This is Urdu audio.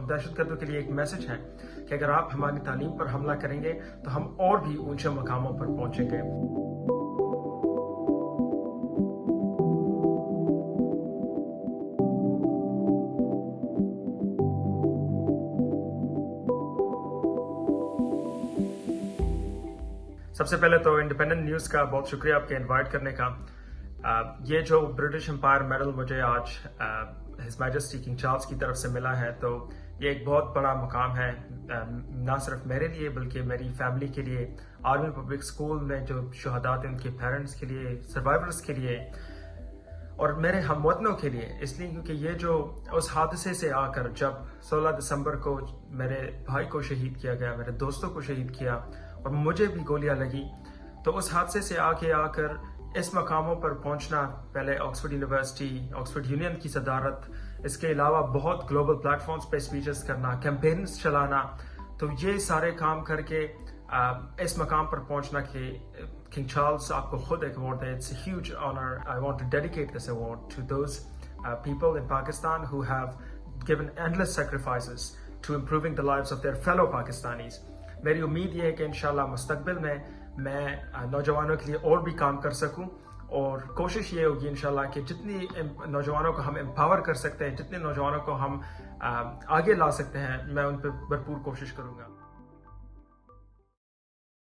دہشت گردوں کے لیے ایک میسج ہے کہ اگر آپ ہماری تعلیم پر حملہ کریں گے تو ہم اور بھی اونچے مقاموں پر پہنچیں گے۔ سب سے پہلے تو انڈیپینڈنٹ نیوز کا بہت شکریہ آپ کے انوائٹ کرنے کا۔ یہ جو برٹش امپائر میڈل مجھے آج ہز میجسٹی کنگ چارلز کی طرف سے ملا ہے، تو یہ ایک بہت بڑا مقام ہے، نہ صرف میرے لیے بلکہ میری فیملی کے لیے، آرمی پبلک اسکول میں جو شہداء تھے ان کے پیرنٹس کے لیے، سروائیورز کے لیے، اور میرے ہم وطنوں کے لیے، اس لیے کیونکہ یہ جو اس حادثے سے آ کر جب 16 دسمبر کو میرے بھائی کو شہید کیا گیا، میرے دوستوں کو شہید کیا اور مجھے بھی گولیاں لگی، تو اس حادثے سے آ کر اس مقاموں پر پہنچنا، پہلے آکسفورڈ یونیورسٹی، آکسفورڈ یونین کی صدارت، اس کے علاوہ بہت گلوبل پلیٹ فارمز پہ اسپیچز کرنا، کیمپینز چلانا، تو یہ سارے کام کر کے اس مقام پر پہنچنا کہ کنگ چارلز آپ کو خود ایک ایوارڈ دے، it's a huge honour. I want to dedicate this award to those people in Pakistan who have given endless sacrifices to improving the lives of their fellow Pakistanis۔ میری امید یہ ہے کہ انشاءاللہ مستقبل میں نوجوانوں کے لیے اور بھی کام کر سکوں، اور کوشش یہ ہوگی انشاءاللہ کہ جتنی نوجوانوں کو ہم امپاور کر سکتے ہیں، جتنے نوجوانوں کو ہم آگے لا سکتے ہیں، میں ان پہ بھرپور کوشش کروں گا۔